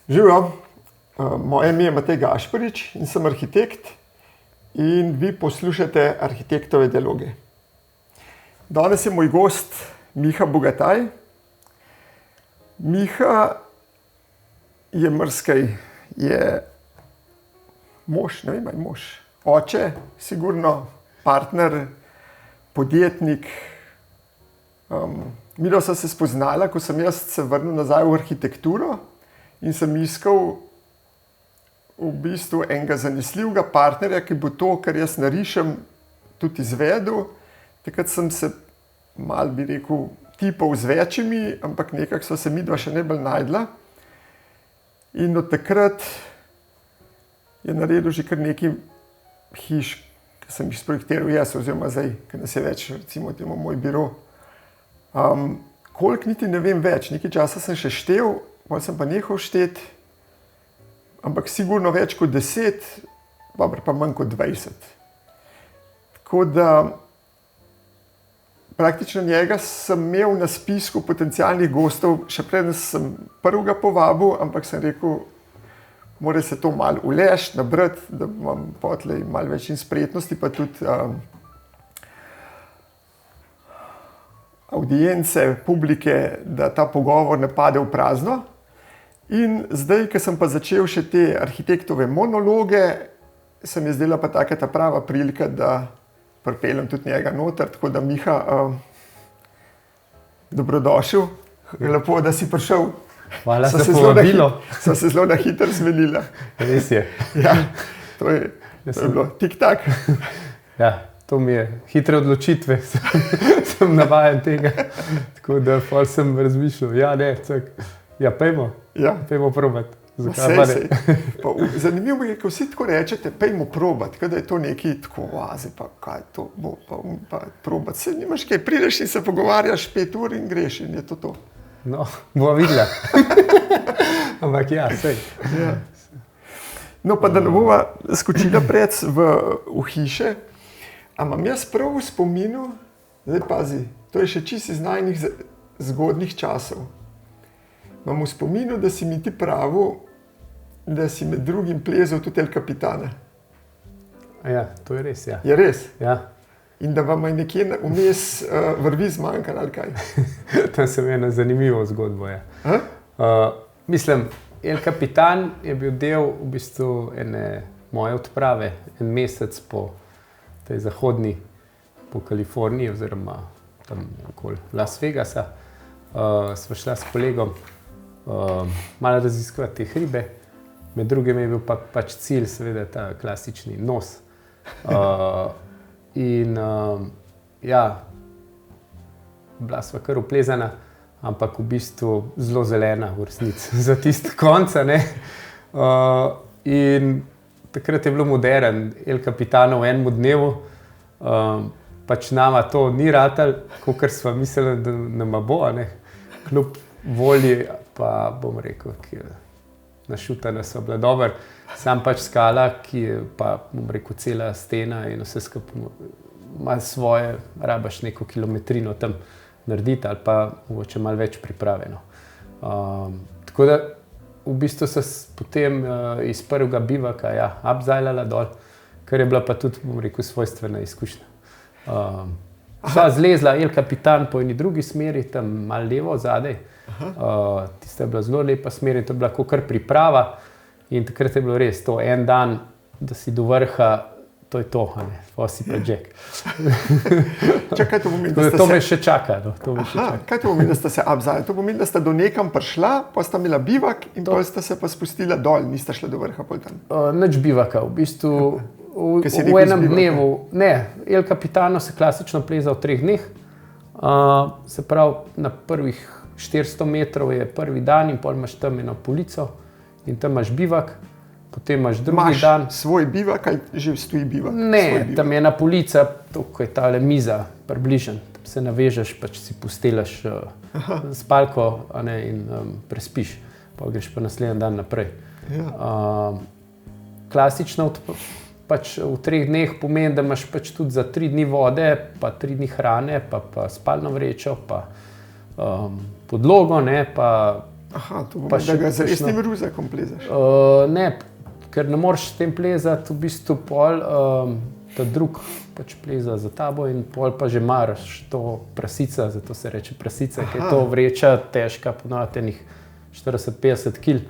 Živijo, moje ime je Matej Gašparič in sem arhitekt in vi poslušate Arhitektove dialoge. Danes je moj gost Miha Bogataj. Miha je marsikaj, je mož, ne vem, mož, oče, sigurno, partner, podjetnik. Midva sva se spoznala, ko sem jaz se vrnil nazaj v arhitekturo in sem iskal v bistvu enega zanesljivega partnerja, ki bo to, kar jaz narišem, tudi izvedel. Takrat sem se malo, bi rekel, tipal z večjimi, ampak nekako sva se midva še najbolj najdla. In od takrat je naredil že kar nekaj hiš, ki sem jih sprojektiral jaz, oziroma zdaj, ki nas je več, recimo temu moj biro. Koliko niti ne vem več, nekaj časa sem še štel, potem sem pa nehal šteti, ampak sigurno več kot 10, pa manj kot 20. Tako da praktično njega sem imel na spisku potencialnih gostov, še preden sem prvega povabil, ampak sem rekel, mora se to malo uleči, nabrati, da imam potlej malo več spretnosti, pa tudi audience, publike, da ta pogovor ne pade v prazno. In zdaj, ko sem pa začel še te arhitektove monologe, se mi je zdela pa taka ta prava prilika, da pripeljem tudi njega noter. Tako da, Miha, dobrodošel. Lepo, da si prišel. Hvala za povabilo. Sva se zelo na hitro zmenila. Res je. Ja, to je bilo tik-tak. Ja, to mi je hitre odločitve, sem navajen tega. Tako da pol sem razmišljal, pejmo probat. Zanimivo je, ko vsi tako rečete, pejmo probat, da je to nekaj tako oaze, pa kaj to bo, pa probat. Se nimaš kaj, prideš in se pogovarjaš 5 ur in greš in je to. No, bova videla. Ampak ja, sej. Ja. No, pa da ne bova skočila pred v hiše, a imam jaz prav v spominu, zdaj pazi, to je še čisto iz najnih zgodnjih časov. Imam v spominu, da si mi ti pravil, da si med drugim plezal tudi El Capitana. Ja, to je res, ja. Je res? Ja. In da vam je nekje vmes vrvi zmanjkalo, ali kaj? To je ena zanimiva zgodba, ja. Mislim, El Capitan je bil del v bistvu ene moje odprave, en mesec po tej zahodni, po Kaliforniji oziroma tam okoli Las Vegasa. Sva šla s kolegom malo raziskovati te hribe. Med drugim je bil pač cilj, seveda, ta klasični nos. Bila sva kar uplezana, ampak v bistvu zelo zelena v resnici za tisti konca, ne. In takrat je bilo modern El Capitano v enem dnevu. Pač nama to ni ratalo, kakor sva mislila, da nama bo, ne. Kljub volji, pa bom rekel, ki je našutana sva bila dobro. Sam pač skala, ki je pa, bom rekel, cela stena in vse skupaj ima svoje, rabaš neko kilometrino tam narediti ali pa mogoče malo več pripravljeno. Tako da v bistvu se potem iz prvega bivaka abzajlala dol, kar je bila pa tudi, bom rekel, svojstvena izkušnja. Sva zlezla El Capitan po eni drugi smeri, tam malo levo zadaj. Tista je bila zelo lepa smer in to je bila kar priprava. In takrat je bilo res to, en dan, da si do vrha, to je to, pa si pa Jack. Kaj to pomeni, to me še čaka. Kaj to pomeni, da sta se abzajala? To pomeni, da sta do nekam prišla, pa sta imela bivak in potem sta se pa spustila dol, nista šla do vrha pol tam. Nič bivaka, v bistvu v enem dnevu. Ne, El Capitano se klasično pleza v 3 dneh. Se pravi, na prvih 400 metrov je prvi dan in pol imaš tam eno polico in tam imaš bivak. Potem imaš drugi dan. Imaš svoj bivak ali že stoji bivak? Ne, tam je ena polica, ko je tale miza približen. Tam se navežeš, pač si postelaš spalko in prespiš. Pa greš pa naslednji dan naprej. Ja. Klasično pač v 3 dneh pomeni, da imaš pač tudi za 3 dni vode, pa 3 dni hrane, pa spalno vrečo, pa podlogo, ne, pa Aha, to Pa pomeni, da ga z še resnim ruzakom plezaš. Ne, ker ne moreš s tem plezati, v bistvu pol, ta drug pač pleza za tabo in pol pa že maraš to prasica, zato se reče prasica, ker je to vreča težka, ponovadi enih 40-50 kg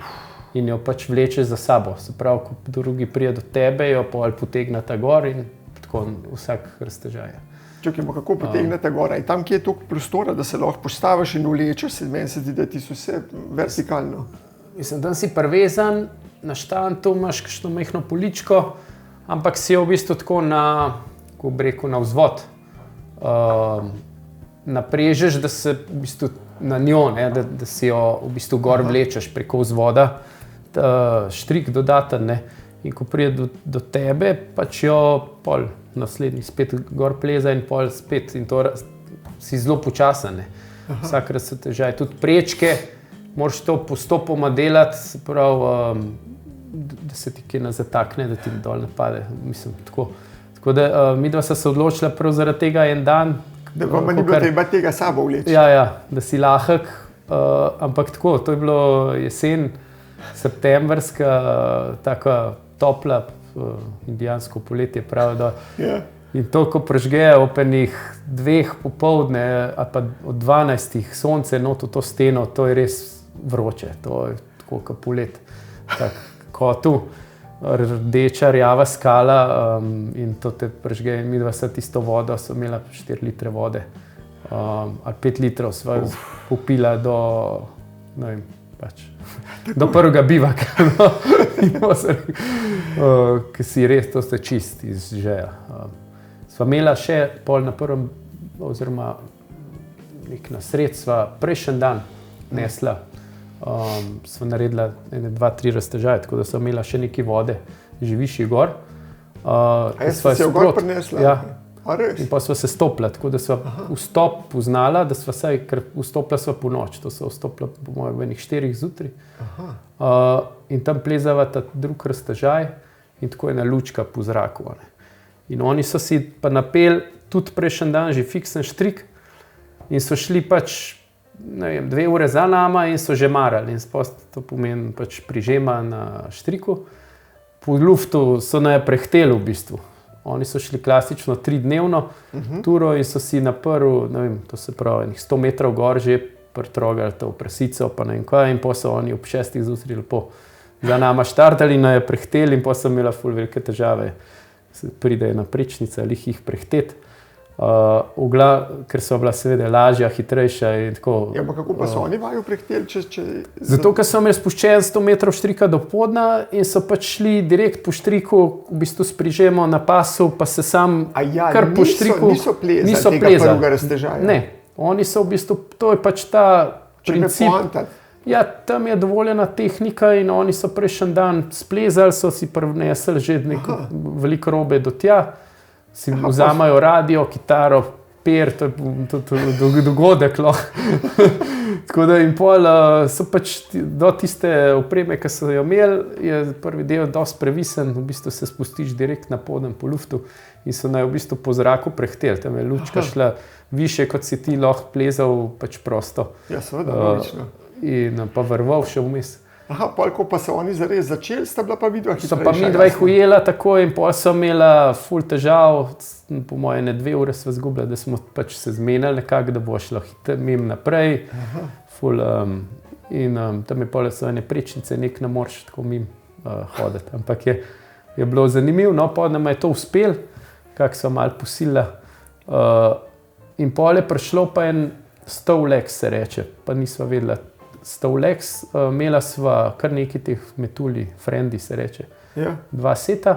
in jo pač vlečeš za sabo. Se pravi, ko drugi pride do tebe, jo pol potegnata gor in tako vsak raztežaja. Čakaj, kako potegnete gor? Je tam, kje je toliko prostora, da se lahko postaviš in vlečeš, meni se zdi, da ti so vse vertikalno. Mislim, da si privezan, na štantu imaš kakšno majhno poličko, ampak si jo v bistvu tako na, kako bi rekel, na vzvod naprežeš, da se v bistvu na njo, ne, da si jo v bistvu gor vlečeš preko vzvoda, štrik dodaten, ne, in ko pride do tebe, pač jo pol naslednji spet gor pleza in pol spet in to si zelo počasen, ne. Vsak raztežaj, tudi prečke, moraš to postopoma delati, se pravi, da se ti kaj ne zatakne, da ti dol ne pade, mislim, tako. Tako da midva sta se odločila prav zaradi tega en dan. Da vam ni bilo treba tega sabo vleči. Ja, da si lahek, ampak tako, to je bilo jesen, septembrska, taka topla, indijansko poletje, pravi, da in to, ko prežge ob enih 2 popoldne, ali pa od 12 sonce not v to steno, to je res vroče, to je tako kot polet, tako tu, rdeča, rjava skala in to te prežge in midva sta tisto vodo, so imela 4 litre vode, ali 5 litrov sva popila do, ne vem, pač, do prvega bivaka, no, ki si res, to ste čist iz žeja. Sva imela še pol na prvem, oziroma nek na sred, sva prejšnji dan nesla, sva naredila 2-3 raztežaje, tako da sva imela še nekaj vode, že višji gor. A jaz si jo gor prinesla? Ja. A res? In pa sva se stopila, tako da sva vstop poznala, da sva saj, ker vstopila sva po noč, to sva vstopila po mojih v enih 4 zjutraj. In tam plezava ta drug raztežaj in tako ena lučka po zraku. Ne. In oni so si pa napeli tudi prejšnji dan že fiksen štrik in so šli pač, ne vem, 2 ure za nama in so že marali. In to pomeni pač prižema na štriku. Po luftu so naj prehteli v bistvu. Oni so šli klasično 3-dnevno turo in so si na prvi, ne vem, to se pravi, 100 metrov gor že pritrogali to prasico, pa ne vem kaj, in potem so oni ob 6 zjutraj lepo za nama štartali, naj prehteli in potem so imela ful velike težave. Pride ena prečnica, lih jih prehteti, ker so bila seveda lažja, hitrejša in tako. Ja, pa kako pa so oni vaju prehteli? Zato, ker so imeli spuščen 100 metrov štrika do podna in so pač šli direkt po štriku, v bistvu s prižemo na pasu, pa se sam kar po štriku niso plezali tega prvega raztežaja? Ne, oni so v bistvu, to je pač ta princip. Ja, tam je dovoljena tehnika in oni so prejšnji dan splezali, so si prinesli že neko veliko robe do tja, si vzamajo radio, kitaro, per, to je dogodek lahko. Tako da in pol so pač do tiste opreme, ki so jo imeli, je prvi del dosti previsen, v bistvu se spustiš direkt na poden po luftu in so naj v bistvu po zraku prehteli. Tam je lučka šla više, kot si ti lahko plezal pač prosto. Ja, seveda, logično. In pa vrval še vmes. Aha, pol, ko pa so oni zares začeli, sta bila pa vidva hitrejša. So pa midva jih ujela tako in pol so imela ful težav, po moje 2 ure sva zgubila, da smo pač se zmenili nekako, da bo šlo mim naprej. Ful, in tam je pol so ene prečnice, nek ne moreš tako mim hoditi. Ampak je bilo zanimivo, no, pa nam je to uspelo, kako so malo posilila. In pol je prišlo pa en Stovlex, se reče, pa nisva vedela. Stovlex, imela sva kar nekaj teh metulji, frendi se reče, 2 seta.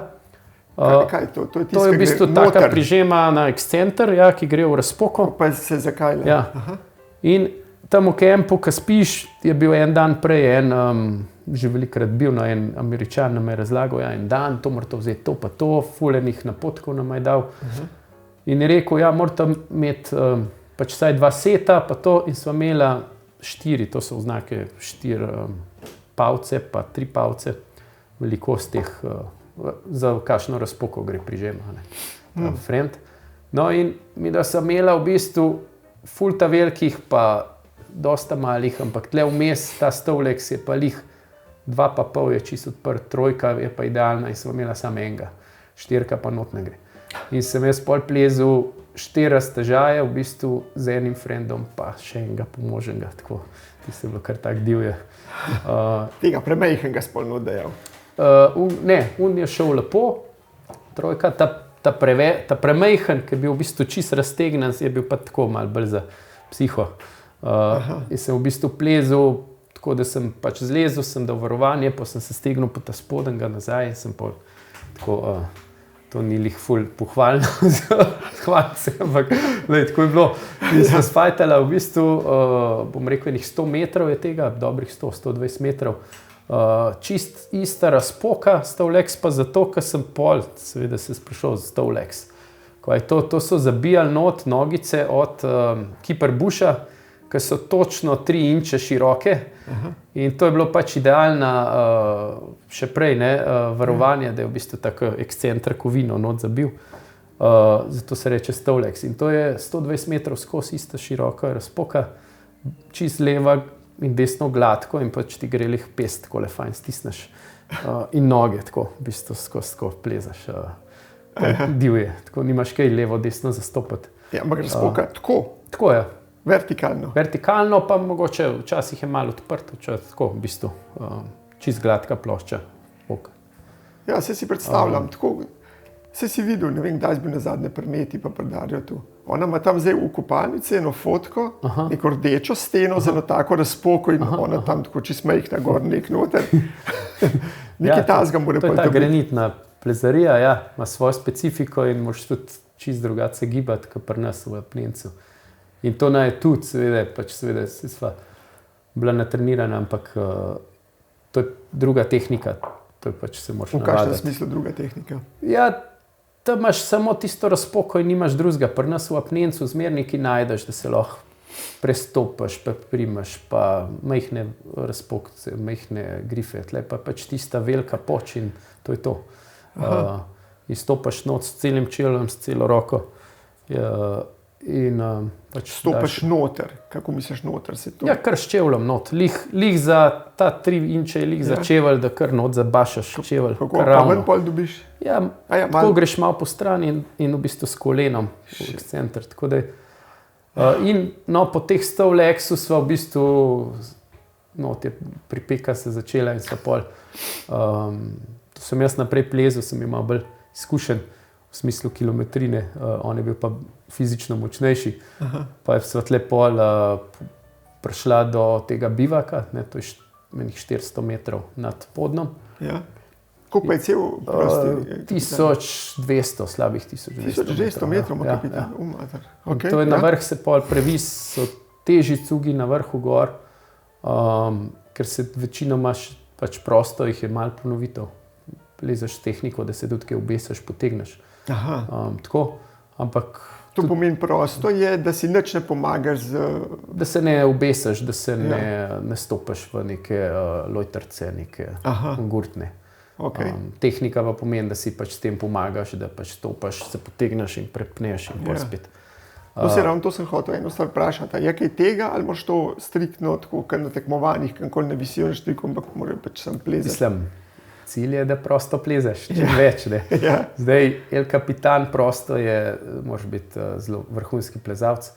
Kaj to? To je v bistvu taka prižema na ekscenter, ja, ki gre v razpoko. Pa se zakajla. Ja. In tam v kempu, ko spiš, je bil en dan prej, že velikrat bil, no, en Američan nam je razlagal, ja, en dan, to morate vzeti to pa to, fulenih napotkov nam je dal. In je rekel, ja, morate imeti pač vsaj 2 seta, pa to, in sva imela 4, to so oznake 4 pavce, pa 3 pavce, velikost teh, za kakšno razpoko gre prižema, friend. No in mi da sem imela v bistvu ful ta velikih, pa dosta malih, ampak tle vmes ta Stolex je pa lih 2,5 je čisto odprt, 3 je pa idealna in sem imela samo enega, 4 pa not ne gre. In sem jaz pol plezel 4 raztežaje, v bistvu z enim frendom, pa še enega pomoženega, tako, tisto je bilo kar tak divje. Tega premejhenega spolno dejal. Ne, on je šel lepo, 3, ta premejhen, ki je bil v bistvu čist raztegnen, je bil pa tako malo bolj za psiho. In sem v bistvu plezel, tako da sem pač zlezel, sem dal varovanje, pa sem se stegnil po ta spodenga nazaj in sem pol tako, to ni lih ful pohvalno za hvalce, ampak tako je bilo. In sem sfajtala v bistvu, bom rekel, enih 100 metrov je tega, dobrih 100-120 metrov. Čist ista razpoka Stolex pa zato, ker sem pol, seveda se sprašal za Stolex. To so zabijali not nogice od Keeper Busha, ki so točno 3 inče široke. In to je bilo pač idealna, še prej, varovanje, da je v bistvu tako ekscenter kovino not zabil. Zato se reče Stolex. In to je 120 metrov skozi ista široka razpoka, čist leva in desno gladko in pač ti gre lih pest, tako le fajn stisneš. In noge, tako, v bistvu skozi tako plezaš. Divje, tako nimaš kaj levo, desno zastopati. Ja, ampak razpoka tako? Tako je. Vertikalno? Vertikalno, pa mogoče včasih je malo odprto, tako v bistvu čist gladka plošča. Ja, se si predstavljam, tako, se si videl, ne vem, kdaj si bil nazadnje pri Meti pa pri Darju tu. Ona ima tam zdaj v kopalnici eno fotko, neko rdečo steno z eno tako razpoko in ona tam tako čist majhna gor nek noter. Nekaj tazga mora pa biti. To je ta granitna plezarija, ja, ima svojo specifiko in moraš tudi čist drugače gibati, kot pri nas v apnencu. In to naj tudi, seveda sva bila natrenirana, ampak to je druga tehnika, to je pač se moraš navaditi. V kakšnem smislu druga tehnika? Ja, tam imaš samo tisto razpoko in nimaš drugega. Pri nas v apnencu zmerniki najdeš, da se lahko prestopaš, pa primaš, pa majhne razpokce, majhne grife, tle pa pač tista velika poč in to je to. In stopaš not s celim čelom, s celo roko. Pač stopaš noter, kako misliš noter se to? Ja, kar s čevlom not, lih za ta 3 inče, lih za čevelj, da kar not zabašaš čevelj. Kako kamen pol dobiš? Ja, tako greš malo po strani in v bistvu s kolenom v ekscenter, tako da in no, po teh Stovlexu sva v bistvu not je pripeka se začela in sva pol to sem jaz naprej plezel, sem imel bolj izkušen v smislu kilometrine, on je bil pa fizično močnejši. Pa je sva tle pol prišla do tega bivaka, to je 400 metrov nad podnom. Ja. Koliko pa je cel prosti? 1200, slabih 1200 metrov. Ja. Okay, to je na vrh se pol previs, so težji cugi na vrhu gor, ker se večinoma pač prosto jih je malo ponovitev. Lezeš tehniko, da se tudi kaj obesiš, potegneš. Tako, ampak... To pomeni prosto je, da si nič ne pomagaš z... Da se ne obesiš, da se ne stopaš v neke lojtrce, neke gurtne. Okay. Tehnika pa pomeni, da si pač s tem pomagaš, da pač stopaš, se potegneš in prepneš in pol spet. To sem hotel eno stvar vprašati. Je kaj tega ali moraš to striktno, tako kot na tekmovanjih, kako ne visijo na štiku, ampak morajo pač sam plezati? Mislim, cilj je, da prosto plezaš, čim več. Zdaj, El Capitan prosto je, moraš biti zelo vrhunski plezalc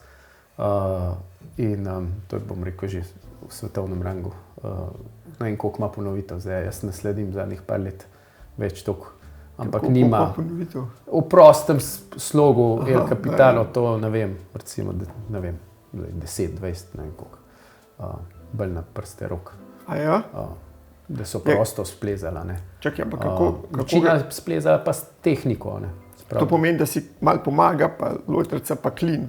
in to je, bom rekel, že v svetovnem rangu. Ne vem, koliko ima ponovitev zdaj, jaz ne sledim zadnjih par let več toliko, ampak nima. V prostem slogu El Capitano to, ne vem, recimo, ne vem, 10, 20, ne vem koliko, bolj na prste rok. A ja? Da so prosto splezala. Čakaj, ampak kako? Večina splezala pa s tehniko. To pomeni, da si malo pomaga, pa lojtrca, pa klin.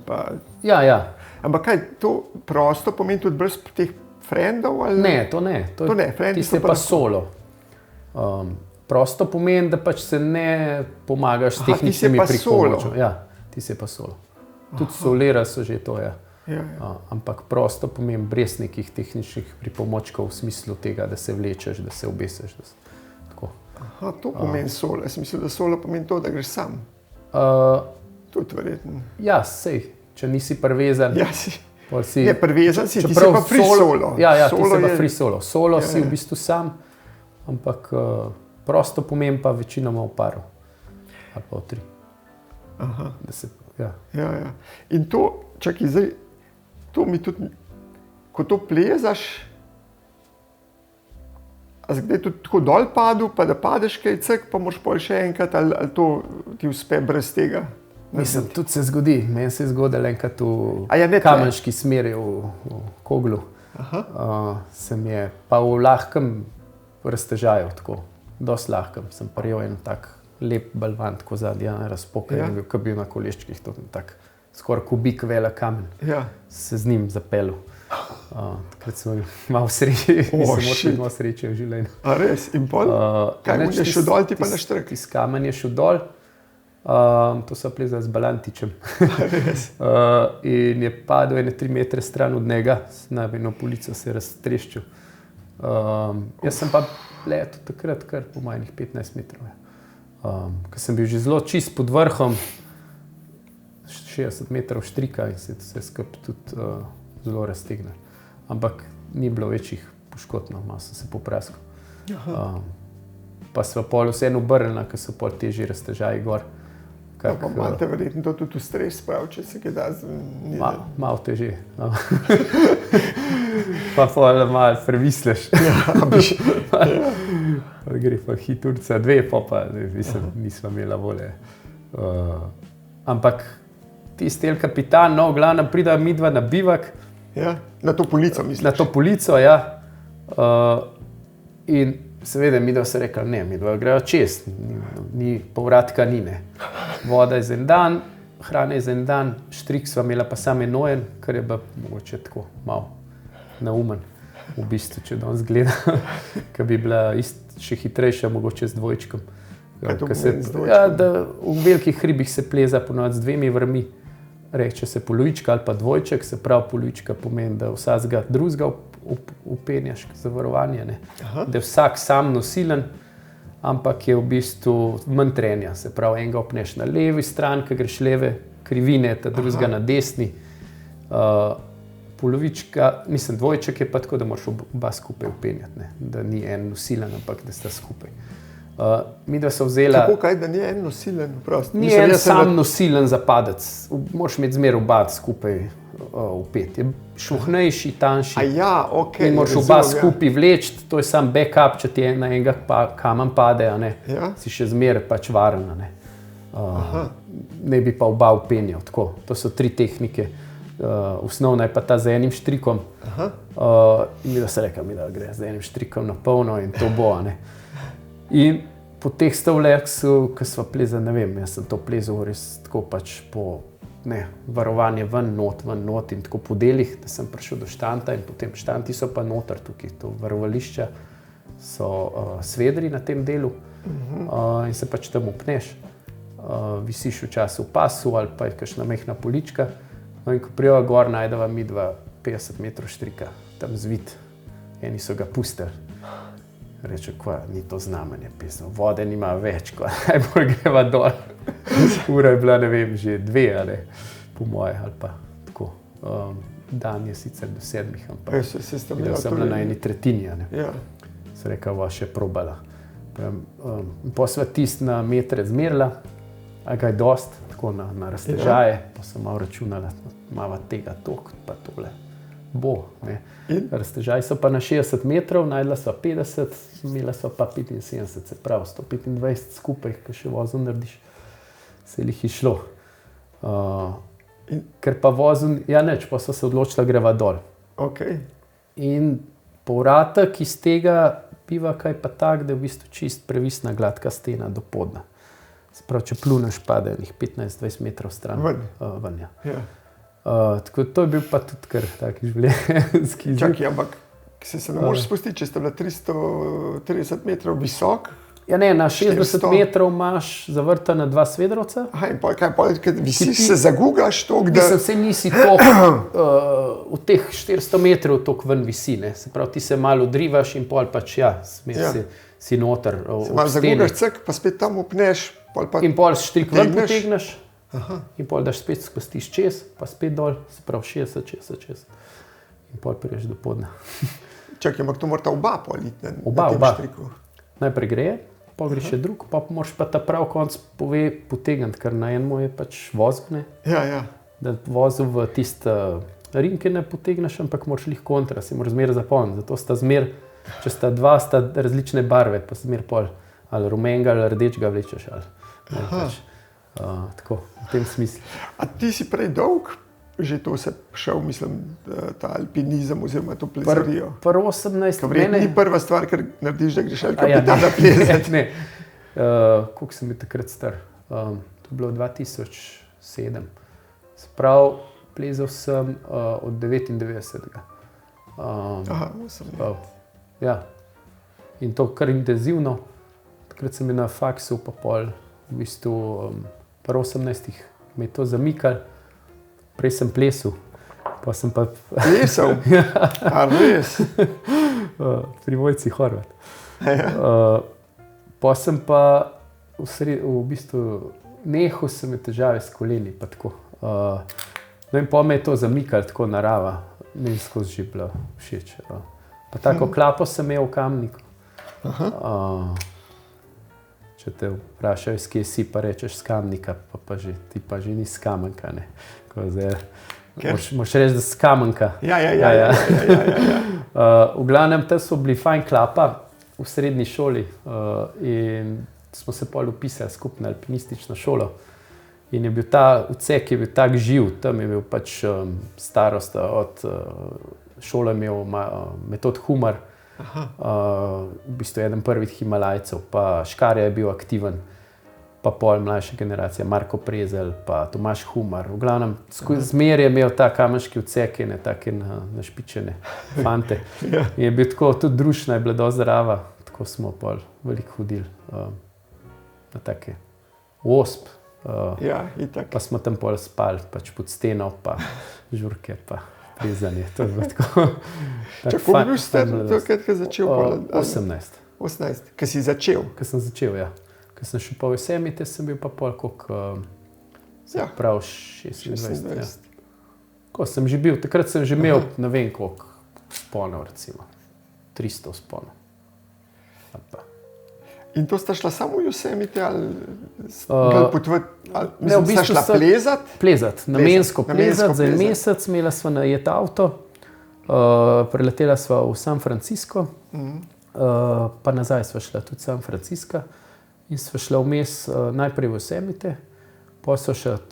Ja. Ampak kaj, to prosto pomeni tudi brez teh frendov? Ali? Ne, to ne. Tiste pa solo. Prosto pomeni, da pač se ne pomagaš s tehničnimi pripomočjo. Ja, ti si pa solo. Tudi solera so že to, ja. Ampak prosto pomeni brez nekih tehničnih pripomočkov v smislu tega, da se vlečeš, da se obesiš. To pomeni solo. Jaz mislim, da solo pomeni to, da greš sam. Tudi verjetno. Ja, sej, če nisi privezan. Je privezan si, ti si pa free solo. Ja, solo ti si pa je... free solo. Solo Ja, si ja. v bistvu sam, ampak prosto pomeni pa večinoma v paru. Ali pa v 3. Aha. Ja. Ja, ja. In to, čakaj, zdaj, to mi tudi, ko to plezaš, a zdaj tudi tako dol padu, pa da padeš kaj cek, pa moraš pol še enkrat, ali to ti uspe brez tega? Mislim, tudi se zgodi. Meni se je zgodilo enkrat A ja, v kamenški smeri v Koglu. Sem je pa v lahkem raztežaju, tako, dosti lahkem. Sem prijel en tak lep balvan, tako zadnji razpoken, Ja. ki je bil na koleščkih, to je tak skoraj kubik velik kamen. Ja. Se z njim zapeljal. Takrat sem imel malo sreče, shit. malo sreče v življenju. A res? In pol? Kaj on je šel dol, ti pa na štrk? Tisti kamen je šel dol. To so plezali z balantičem. In je padel 3 metre stran od njega, na eno polico se je raztreščil. Jaz sem pa letel takrat kar po majhnih 15 metrov. Ker sem bil že zelo čist pod vrhom, 60 metrov štrika in se je skupaj tudi zelo raztegnil. Ampak ni bilo večjih poškodb, malo sem se popraskal. Pa smo pol vseeno obrnili, ker so pol težji raztežaji gor. Pa malo te verjetno to tudi v stres sprav, če se kaj da. Malo težje. Pa pol malo previsleš. Gre pa hiturca 2, pa nismo imeli volje. Ampak tisti El Capitan, no, v glavnem prida midva na bivak. Ja, na to polico misliš? Na to polico, ja. In seveda midva se rekla, ne, midva grejo čez, ni povratka ni, ne. Voda je za en dan, hrana je za en dan, štrik sva imela pa samo enojen, kar je bila mogoče tako malo naumen, v bistvu, če danes gleda, ker bi bila še hitrejša, mogoče z dvojčkom. Kaj to pomeni z dvojčkom? Ja, da v velikih hribih se pleza ponovadi z 2 vrvmi. Reče se polovička ali pa dvojček, se pravi polovička pomeni, da vsakega drugega upenjaš za varovanje, ne. Da je vsak sam nosilen, ampak je v bistvu manj trenja. Se pravi, enega opneš na levi strani, ki greš leve krivine, ta drugega na desni. Polovička, mislim, dvojček je pa tako, da moraš oba skupaj upenjati, ne. Da ni en nosilen, ampak da sta skupaj. Midva so vzela... Tako kaj, da ni en nosilen, prost. Ni en sam nosilen za padec. Moraš imeti zmer oba skupaj upet. Je šuhnejši, tanjši. A ja, okej. In moraš oba skupaj vleči, to je sam backup, če ti na enega kamen pade, a ne. Ja. Si še zmer pač varen, a ne. Ne bi pa oba upenjal, tako. To so 3 tehnike. Osnovna je pa ta z enim štrikom. In mi da se reka, mi da gre z enim štrikom na polno in to bo, a ne. In po teh stavljah, ko sva plezali, ne vem, jaz sem to plezal res tako pač po varovanje ven, not in tako po delih, da sem prišel do štanta in potem štanti so pa noter tukaj, to varovališča so svedri na tem delu in se pač tam upneš. Visiš včasih v pasu ali pa je kakšna mehna polička. No in ko prijeva gor, najdeva midva 50 metrov štrika, tam zvit. Eni so ga pustili. Reče, kva, ni to znamenje pisal, vode nima več, kva, najbolj greva dol. Ura je bila, ne vem, že 2 ali po moje, ali pa tako. Dan je sicer do 7, ampak videl sem bila na eni tretjini, ne. Ja. Se reka, va še probala. Pa sva tisti na metre zmerila, a ga je dost, tako na raztežaje, pa sem malo računala, malo tega tok, pa tole. Bo, ne. Raztežaji so pa na 60 metrov, najdla sva 50, imela sva pa 75, se pravi 125 skupaj, ko še vozil narediš, se jih je šlo. Ker pa vozil, ja neč, pa sva se odločila, greva dol. Okay. In povratek iz tega bivaka je pa tak, da je v bistvu čist previsna gladka stena do podna. Se pravi, če pluneš, pade 15-20 metrov stran ven. Ja. Tako to je bil pa tudi kar tak življenjski izziv. Čakaj, ampak se ne moreš spustiti, če ste bila 330 metrov visok? Ja ne, na 60 metrov imaš zavrtana 2 svedrovca. Aha, in pol, kad visiš, se zagugaš toliko, da... Mislim, se nisi toliko, v teh 400 metrov toliko ven visi, ne. Se pravi, ti se malo odrivaš in pol pač, ja, si noter v steni. Se malo zagugaš, cek, pa spet tam upneš, pol pa... In pol štrik ven potegneš. in pol daš spet spustiš čez, pa spet dol, se pravi 60. In pol priješ do podna. Čakaj, ampak to morata oba politi na Oba. tem štriku. Najprej gre, pa gre še drug, pa moraš pa ta prav konc potegniti, ker na enemu je pač vozil, ne? Ja. Da vozil v tiste rinke ne potegneš, ampak moraš lih kontra, si moraš zmer zapolniti. Zato sta zmer, če sta dva, sta različne barve, pa zmer pol ali rumenega ali rdečega vlečeš. Tako, v tem smislu. A ti si prej dolg, že to se šel, mislim, ta alpinizem oziroma to plezarijo? Pri 18. Verjetno ni prva stvar, ker narediš, da greš ali kapitana plezati. Ne. Koliko sem bil takrat star? To je bilo 2007. Se pravi, plezal sem od 99. Aha, 18. Ja. In to kar intenzivno. Takrat sem bil na faksu, pa pol, v bistvu, pri 18. me je to zamikalo. Prej sem plesal, pa sem pa... Plesal? A res? Pri Vojci Horvat. Pa sem pa v bistvu nehal sem imeti težave s koleni, pa tako. No in pa me je to zamikalo, tako narava. Meni skozi že bila všeč. Pa tako klapo sem imel v Kamniku. Če te vprašajo, s kje si, pa rečeš s Kamnika, ti pa že ni s Kamenka, ne. Moraš reči, da s Kamenka. Ja. V glavnem, tam so bili fajn klapa v srednji šoli in smo se pol upisali skupaj na alpinistično šolo. In je bil ta odsek je bil tak živ, tam je bil pač starost od šole imel Metod Humar, v bistvu eden prvih Himalajcev, pa Škarja je bil aktiven, pa pol mlajša generacija, Marko Prezelj, pa Tomaž Humar. V glavnem, zmer je imel ta kamenški odsek, take našpičene fante. In je bil tako, tudi družina je bila dosti zdrava, tako smo pol veliko hodili na take osp. Pa smo tam pol spali, pač pod steno, pa žurke, pa plezanje. To je bilo tako. Kako bi bil star, takrat, ko začel? 18. 18, ko si začel? Ko sem začel, ja. Ko sem šel pa v Yosemite, sem bil pa pol koliko, prav 26. Ko sem že bil, takrat sem že imel, ne vem koliko sponov, recimo 300 sponov. In to sta šla samo v Yosemite ali ne, v bistvu sta šla plezati? Plezati, namensko plezati, za en mesec imela sva najet avto, preletela sva v San Francisco, pa nazaj sva šla tudi San Francisco in sva šla vmes najprej v Yosemite, pa so še,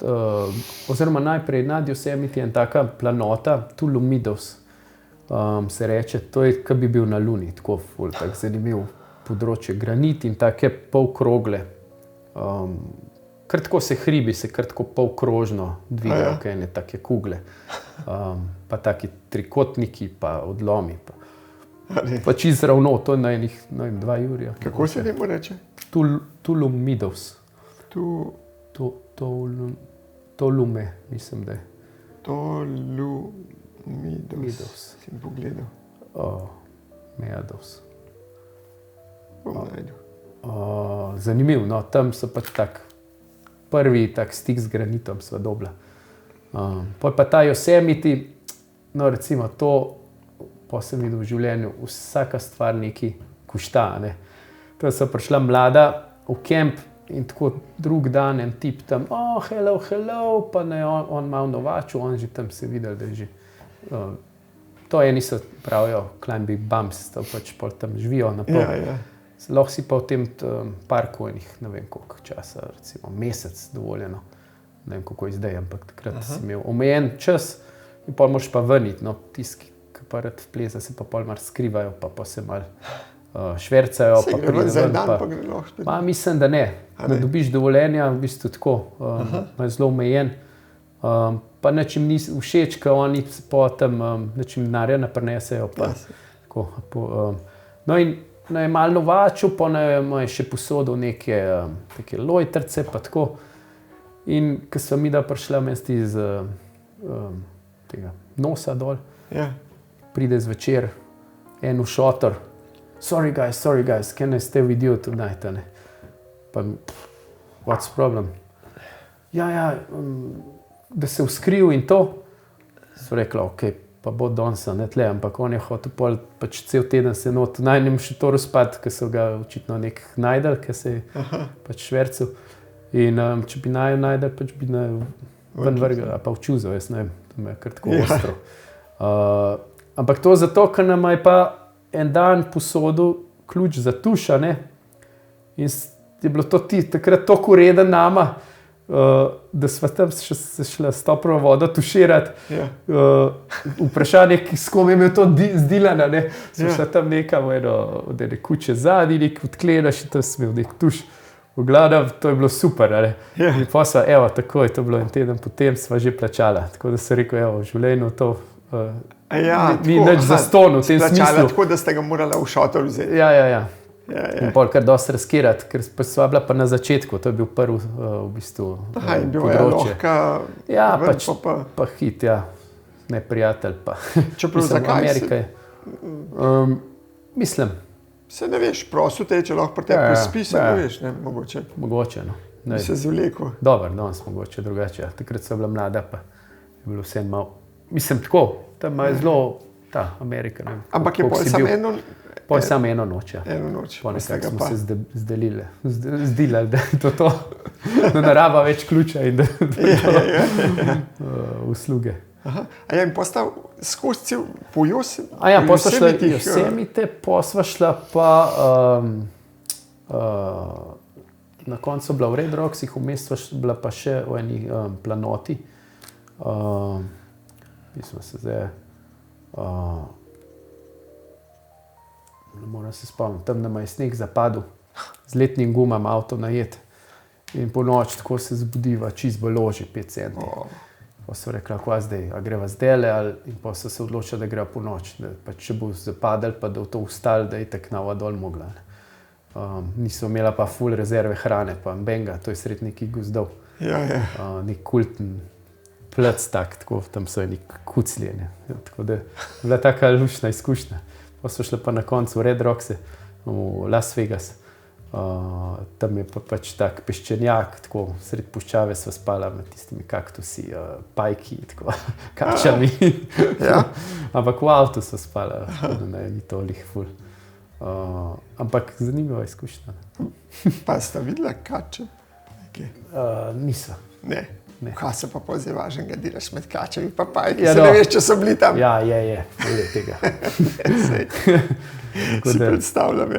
oziroma najprej nad Yosemite je taka planota, Tuolumne Meadows, se reče, to je, kot bi bil na Luni, tako ful, tak zanimiv področje, granit in take polkrogle. Kar tako se hribi, se kar tako polkrožno dvigajo, kaj ne, take kugle. Pa taki trikotniki, pa odlomi. Pa čisto ravno, to je na enih 2 jurja. Kako se temu reče? Tuolumne Meadows. Tuolumne, mislim, da je. Tuolumne Meadows. Sem pogledal. Meadows. Bom zanimiv, no, tam so pač prvi tak stik z granitom sva dobila. Pol pa ta Yosemite, no recimo to, pa sem videl v življenju, vsaka stvar nekaj košta, ne. Tam sem prišla mlada v kemp in tako drug dan en tip tam, hello, pa ne, on malo novačil, on že tam se videl, da je že, to eni so pravijo climbing bumps, to pač pol tam živijo na pol. Lahko si pa v tem parku enih, ne vem koliko časa, recimo mesec dovoljeno, ne vem koliko je zdaj, ampak takrat si imel omejen čas in pol moraš pa vrniti, no, tisti, ki pa rad vpleza, se pa pol malo skrivajo, pa se malo švercajo, pa pride ven, pa mislim, da ne, da dobiš dovoljenja, v bistvu tako, je zelo omejen, pa nečim ni všeč, ker oni pa tam nečim denarja naprinesejo, pa tako, no in je malo novačil, pa je še posodil neke lojtrce, pa tako. In ko sva mi da prišla mesti iz tega nosa dol, pride zvečer en v šotor, sorry guys, can I stay with you tonight? Pa, what's the problem? da se uskril in to. So rekla, ok, pa bo danes ne tle, ampak on je hotel pol, pač cel teden se not, naj ne še to razpad, ker so ga očitno nek najdel, ker se je pač švercel. In če bi najdel, pač bi ven vrgel, pa v čuzo, jaz ne vem, to me je kar tako ostro. Ampak to zato, ker nam je pa en dan posodil ključ za tuš, a ne? In je bilo to takrat toliko ureden nama, da sva tam se šla s toplo vodo tuširati. Vprašanje, s kom je imel to zdilana, ne? Sva šla tam nekam od ene kuće zadnji, nek odkledaš in tam smel nek tuš. V glavnem, to je bilo super, ali? In pa sva, evo, tako je to bilo en teden, potem sva že plačala. Tako da sem rekel, evo, v življenju to ni nič zastonj v tem smislu. Tako da ste ga morala v šotor vzeti. Ja. In pol kar dosti riskirati, ker sva bila pa na začetku, to je bil prvi v bistvu in bil je lahka pač pa hit, ne prijatelj pa. Čeprav zakaj Amerika je. Mislim. Se ne veš, prosil te, če lahko pri tebi pospi, se ne veš, ne, mogoče. Mogoče, no. Bi se zvleko. Dobar, danes mogoče drugače. Takrat so bila mlada, pa je bilo vse malo. Mislim, tako, tam je zelo ta Amerika. Ne, ampak je pol samo eno... Pol samo eno noč, ja. Eno noč. Po nekako smo se zdilali, da je to. Da narava več ključa in da usluge. In postal skozi po Josemite, posva šla pa na koncu bila v Red Rocksih, vmes bila pa še v eni planoti. Mislim se zdaj, ne moram se spomniti, tam nam je sneg zapadel, z letnim gumam avto najet in po noč tako se zbudiva, čist v loži 5 centov. Pa so rekla, kva zdaj, a greva zdajle, in pa so se odločila, da greva po noč, da pa če bo zapadel, pa da v to vstal, da je tak nova dol mogla. Niso imela pa ful rezerve hrane, pa benga, to je sred nekih gozdov. Nek kulten plec tak, tako, tam so nek kuclje, ne. Tako da je bila taka lušna izkušnja. Pa so šle pa na koncu v Red Rockse, v Las Vegas. Tam je pa pač tak peščenjak, tako sred puščave sva spala med tistimi kaktusi, pajki, tako, kačami. Ampak v avtu sva spala, tako da ni tolih ful. Ampak zanimiva izkušnja. Pa sta videla kače? Nisva. Ne. Kaj se pa pozaj važnega delaš med kačami pa pajki? Se ne veš, če so bili tam? Ja, je tega. Si predstavljam,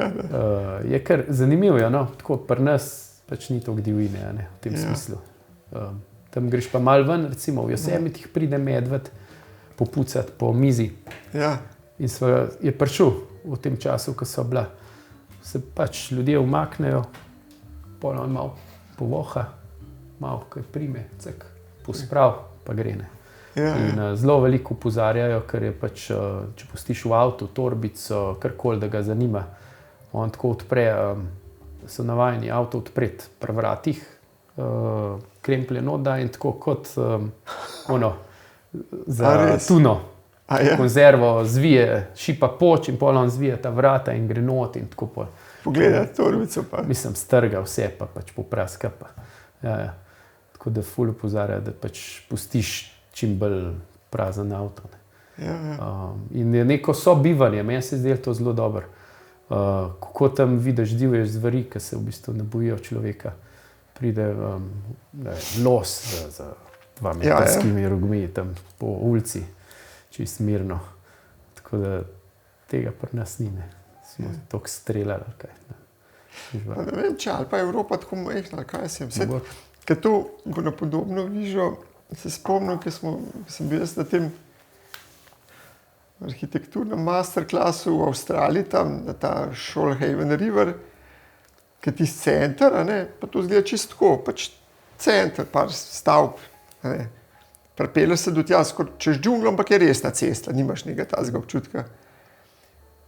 je kar zanimivo, no? Tako pri nas pač ni toliko divjine, ne, v tem smislu. Tam greš pa malo ven, recimo v Josemitih pride medved popucati po mizi. In je prišel v tem času, ko so bila, se pač ljudje umaknejo, pol on malo povoha, malo kaj prime, cek, posprav, pa grene. In zelo veliko opozarjajo, ker je pač, če pustiš v avtu, torbico, karkoli, da ga zanima, on tako odpre, so navajeni avto odpreti pri vratih, kremplje not da in tako kot za tuno, konzervo zvije, šipa poč in pol on zvije ta vrata in gre not in tako pol. Pogleda torbico pa. Mislim, strga vse pa pač popraska pa. Tako da ful opozarja, da pač pustiš čim bolj prazen avto. In je neko sobivanje, meni se zdi to zelo dobro. Kako tam vidiš divje zveri, ki se v bistvu ne bojijo človeka. Pride los z 2-metrskimi rogmi tam po ulici, čist mirno. Tako da tega pri nas ni, ne. Smo toliko streljali, ali kaj. Ne vem, če ali pa Evropa tako majhna, kaj sem. Ker to na podobno vižo se spomnim, ker sem bil jaz na tem arhitekturnem masterclassu v Avstraliji, tam na ta Shoalhaven River, ki je tisti center, pa to zgleda čisto tako, pač center, par stavb. Pripeljaš se do tja skoraj čez džunglo, ampak je resna cesta, nimaš nekaj tazga občutka.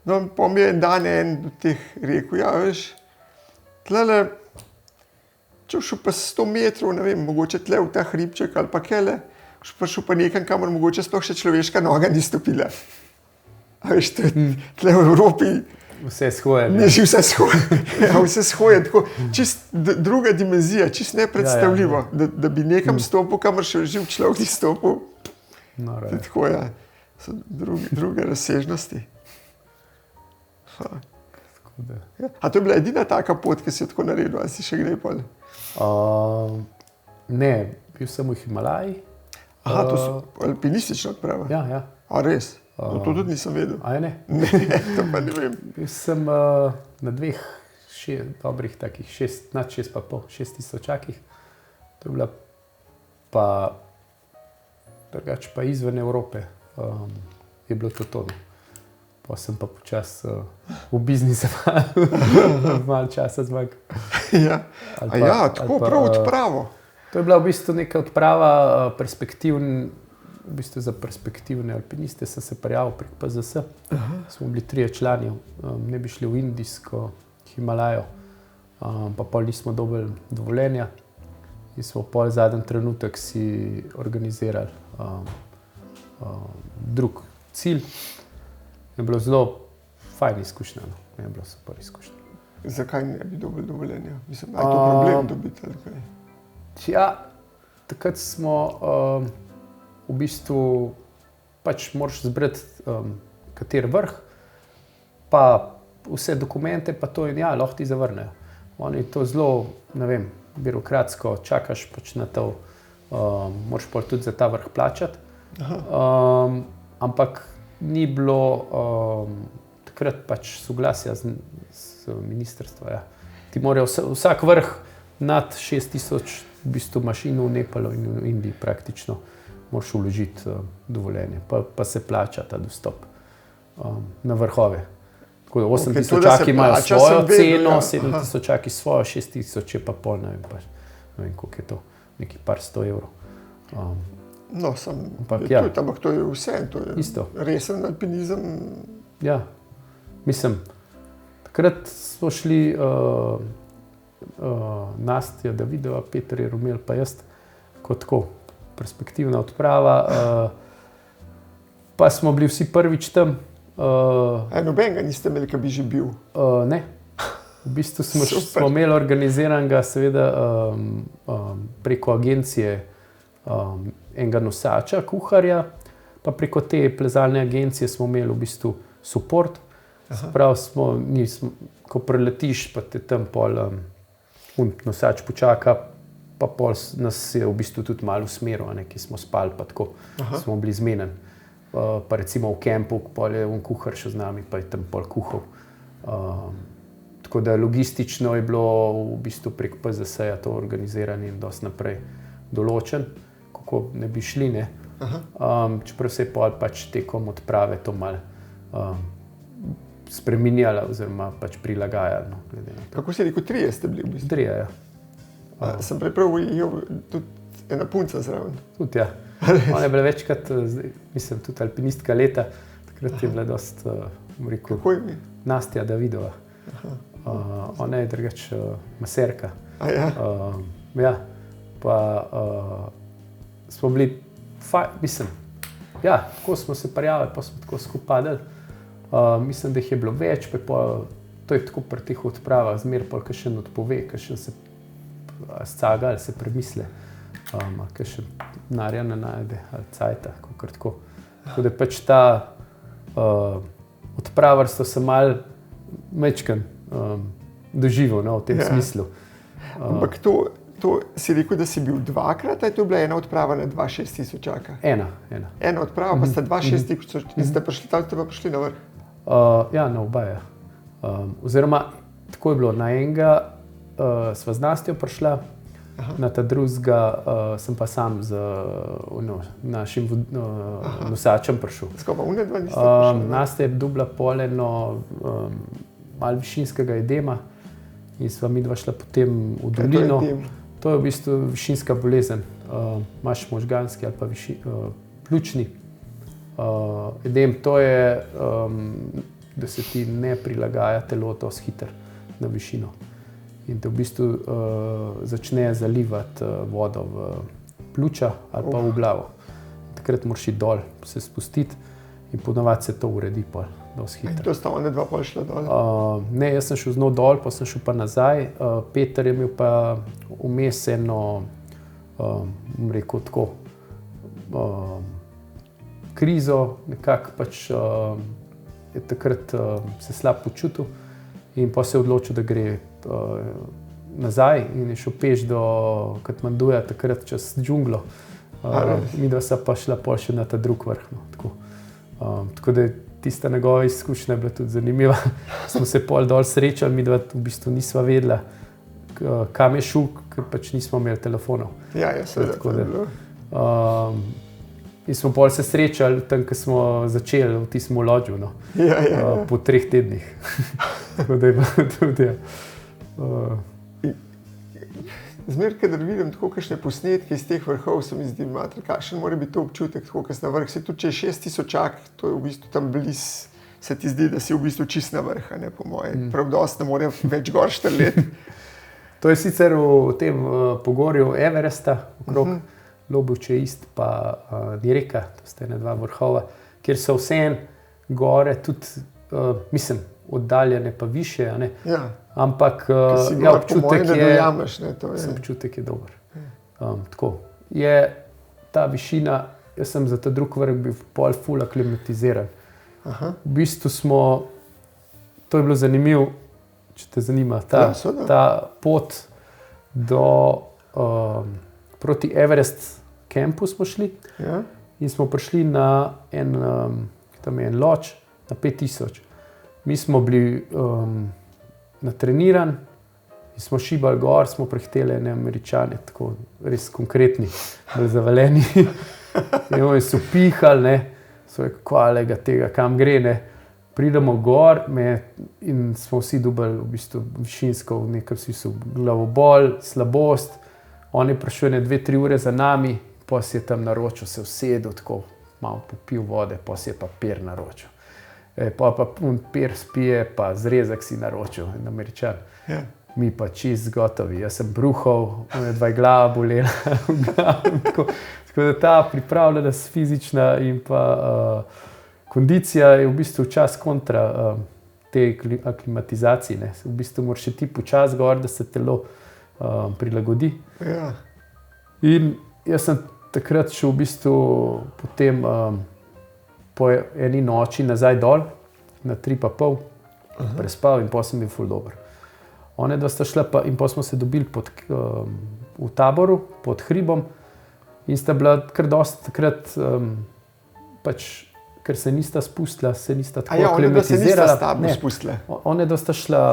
No, pa mi je en dan en do teh rekel, ja, veš, tlele, če šel pa 100 metrov, ne vem, mogoče tle v ta hribček ali pa kele, šel pa nekam, kamor mogoče sploh še človeška noga ni stopila. A veš, tle v Evropi Vse shoje. Ne, že vse shoje. Ja, vse shoje, tako čist druga dimenzija, čist nepredstavljivo, da bi nekam stopil, kamor še živ človek ni stopil. No, tako je, so druge razsežnosti. A to je bila edina taka pot, ki si jo tako naredil, ali si še kdaj pol? Ne, bil sem v Himalaji. Aha, to so alpinistična odprava? Ja. A res? To tudi nisem vedel. A je ne? Ne, to pa ne vem. Bil sem na dveh dobrih takih, nad 6,5 tisočakih. To je bila pa drugače pa izven Evrope. Je bilo to. Pa sem pa počas v biznisu malo časa zmagal. Ja, tako prav odpravo. To je bila v bistvu neka odprava za perspektivne alpiniste. Sem se prijavil prek PZS. Smo bili 3 člani, ne bi šli v Indijsko Himalajo, pa pol nismo dobili dovoljenja in smo pol zadnji trenutek si organizirali drug cilj. Je bilo zelo fajn izkušnja, je bilo super izkušnja. Zakaj ne bi dobili dovoljenja? Mislim, da je to problem dobiti ali kaj? Ja, takrat smo v bistvu pač moraš zbrati kater vrh, pa vse dokumente, pa to in ja, lahko ti zavrnejo. Oni to zelo, ne vem, birokratsko čakaš pač na to, moraš pa tudi za ta vrh plačati. Ampak ni bilo takrat pač soglasja z ministrstva. Ja. Ti morajo vsak vrh nad 6,000 v bistvu mašin v Nepalu in v Indiji praktično moraš vložiti dovoljenje, pa se plača ta dostop na vrhove. Tako da 8,000 imajo svojo ceno, 7,000 svojo, 6,000 je pa pol, ne vem koliko je to, nekaj par 100 evrov. Ampak to je vse, to je isto. Resen alpinizem. Ja, mislim, takrat smo šli Nastja Davidova, Peter Jeromel pa jaz, kot tako perspektivna odprava, pa smo bili vsi prvič tam. Nobenega niste imeli, ki bi že bil? Ne, v bistvu smo imeli organiziranega seveda preko agencije enega nosača, kuharja, pa preko te plezalne agencije smo imeli v bistvu support. Prav ko preletiš, pa te tam pol nosač počaka, pa pol nas je v bistvu tudi malo usmeril, ki smo spali, pa tako smo bili zmenjeni. Pa recimo v kempu, pol je kuhar še z nami, pa je tam pol kuhal. Tako da logistično je bilo v bistvu prek PZS-ja to organiziranje in dosti naprej določen, kako ne bi šli, ne. Čeprav se je pol pač tekom odprave to malo spreminjala oziroma pač prilagajala. Kako si rekel, 3 ste bili v bistvu? 3, ja. Sem pripravil tudi ena punca zraven. Tudi, ja. Ona je bila večkrat, mislim, tudi alpinistka leta, takrat je bila dosti, rekel, kako je mi? Nastja Davidova. Ona je drugač maserka. Ja, pa smo bili mislim, ja, tako smo se prijavili, pa smo tako skupaj padali. Mislim, da jih je bilo več, pa to je tako pri teh odpravah, zmer pa kakšen odpove, kakšen se scaga ali se premisle, kakšen narja ne najde ali cajta, kakor tako. Tako da pač ta odpravarstvo se malo mečkan doživel, v tem smislu. Ampak to si rekel, da si bil 2-krat, ali je to bila ena odprava na 2,6 tisočaka? Ena. Ena odprava, pa sta 2,6 in ste prišli tam, ste pa prišli na vrh? Ja, na oba, ja. Oziroma, tako je bilo, na enega sva z Nastjo prišla, na ta drugega sem pa sam z našim nosačem prišel. Skoro pa dva niste prišli? Nastja je dobila pol eno malo višinskega edema in sva midva šla potem v dolino. To je v bistvu višinska bolezen. Imaš možganski ali pa pljučni edem. To je, da se ti ne prilagaja telo dosti hitro na višino. In te v bistvu začne zalivati vodo v pljuča ali pa v glavo. Takrat moraš iti dol, se spustiti in ponavadi se to uredi pol. dosti hitro. To sta one dva pol šla dol? Ne, jaz sem šel z njo dol, pa sem šel pa nazaj. Peter je imel pa vmes eno, bom rekel tako, krizo, nekako pač je takrat se slab počutil in pa se je odločil, da gre nazaj in je šel peš do Katmanduja, takrat čez džunglo. Midva sta pa šla pol še na ta drug vrh. No, tako da tista njegova izkušnja je bila tudi zanimiva. Smo se pol dol srečali, midva v bistvu nisva vedela, kam je šel, ker pač nismo imeli telefonov. Ja, seveda. Tako da, in smo pol se srečali tam, ko smo začeli v tistem lodžu, no. Po 3 tednih. Tako da je bilo tudi, Zmer, kadar vidim tako kakšne posnetke iz teh vrhov, se mi zdi, kakšen mora biti to občutek, tako kot na vrh. Se tudi če je 6000, to je v bistvu tam bliz, se ti zdi, da si v bistvu čist na vrh, ne, po moje. Prav dosti ne more več gor štrleti. To je sicer v tem pogorju Everesta, okrog Lobovče ist pa Nireka, to sta ena dva vrhova, kjer so vseeno gore tudi, mislim, oddaljene pa više, a ne? Ja. Ampak občutek je dober. Tako. Je ta višina, jaz sem za ta drug vrh bil pol ful aklimatiziran. V bistvu smo, to je bilo zanimivo, če te zanima, ta pot proti Everest campu smo šli in smo prišli na tam je en lodž na 5000. Mi smo bili natrenirani in smo šibali gor, smo prehiteli ene Američane, tako res konkretni, bolj zavaleni. In oni so pihali, ne, so rekli, kvalega tega, kam gre, ne. Pridemo gor in smo vsi dobili v bistvu višinsko, nekaj vsi so glavobol, slabost. On je prišel 2-3 ure za nami, pa si je tam naročil, se usedel, tako malo popil vode, pa si je pa per naročil. Pa per spije, pa zrezek si naročil, en Američan. Ja. Mi pa čist gotovi. Jaz sem bruhal, dva glava bolela. Tako da ta pripravljenost fizična in pa kondicija je v bistvu včasih kontra te aklimatizacije. Ne. V bistvu moraš ti počasi gor, da se telo prilagodi. Ja. In jaz sem takrat šel v bistvu potem po eni noči nazaj dol, na 3,5, prespal in potem sem bil ful dober. One dva sta šla pa in potem smo se dobili v taboru pod hribom in sta bila kar dosti takrat, pač, ker se nista spustila, se nista tako aklimatizirala. One dva se nista s tabo spustile? One dva sta šla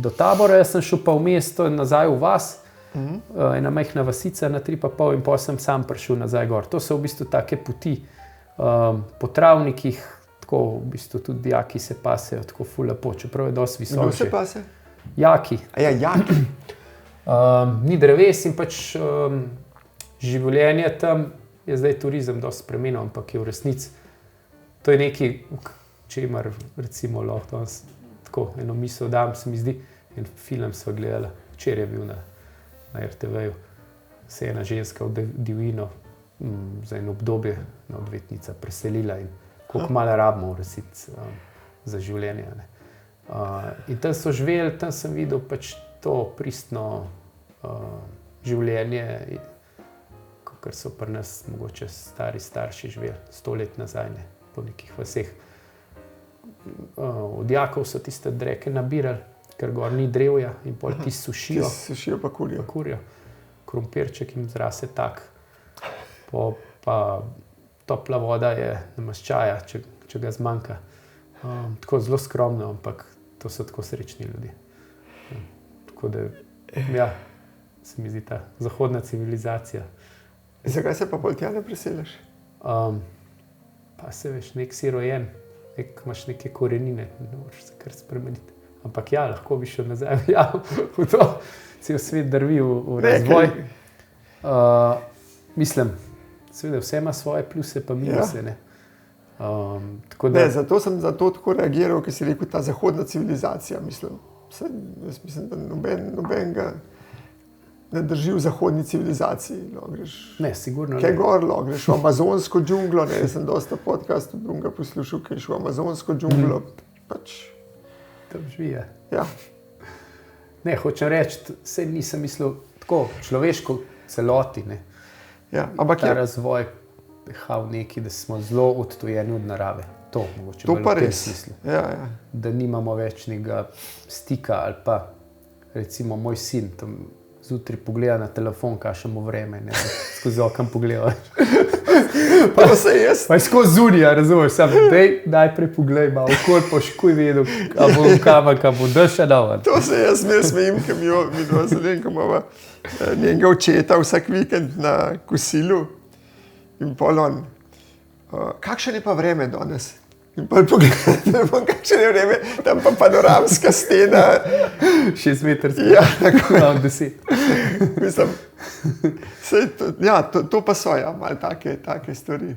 do tabora, jaz sem šel pa v mesto nazaj v vas, ena majhna vasica na 3,5 in potem sem sam prišel nazaj gor. To so v bistvu take poti, po travnikih, tako v bistvu tudi dijaki se pasejo, tako ful lepo, čeprav je dosti visoče. Kdo se pase? Jaki. Jaki? Ni dreves in pač življenje tam je zdaj turizem dosti spremenil, ampak je v resnici. To je nekaj, čemer recimo lahko tako eno misel dam, se mi zdi, en film sva gledala, včeraj je bil na RTV-ju, se je ena ženska v divjino za eno obdobje na odvetnica preselila in koliko malo rabimo v resnici za življenje. Ne. In tam so živeli, tam sem videl pač to pristno življenje, kakor so pri nas mogoče stari starši živeli 100 let nazaj, ne, po nekih vaseh. Od jakov so tiste dreke nabirali, ker gor ni drevja in pol ti sušijo. Ti sušijo pa kurijo. Krompirček jim zrase tak. Pa topla voda je namaščaja, če ga zmanjka. Tako zelo skromno, ampak to so tako srečni ljudje. Tako da, ja, se mi zdi ta zahodna civilizacija. Zakaj se pa bolj tja ne preseliš? Pa se veš, nek si rojen, imaš neke korenine, ne moreš se kar spremeniti. Ampak ja, lahko bi šel nazaj, ja, v to cel svet drvi v razvoj. Mislim, seveda vse ima svoje pluse pa minuse, ne. Zato sem tako reagiral, ker si rekel ta zahodna civilizacija, mislim. Jaz mislim, da ne drži v zahodni civilizaciji. Greš, Ne, sigurno kaj ne. gor, greš v amazonsko džunglo, ne, jaz sem dosta podcastov drugega poslušal, kaj šel v amazonsko džunglo, pač, Tam živi. ja. Ne, hočem reči, saj nisem mislil tako človeško celoti, ne. Ja, ampak Ta je, razvoj peha v neki, da smo zelo odtujeni od narave. To mogoče to bolj pa v tem res. smislu. Ja, ja. Da nimamo več nekega stika ali pa recimo moj sin tam zjutraj pogleda na telefon, kakšno vreme, ne, skozi okno pogleda. Pa se jaz, Pa je skozi zunija, razumeš, sam najprej poglej malo, okoli poškuj vedel, a bo kamen, a bo dež še dal. to se jaz smejim, ker mi dva Zelenka imava njenega očeta vsak vikend na kosilu in pol on, kakšen je pa vreme danes? In pol pogledaj, kakšen je vreme, tam pa panoramska stena. 6 metrov, Ja, tako, 10. mislim, sej to, ja, to pa so, ja, malo take stvari.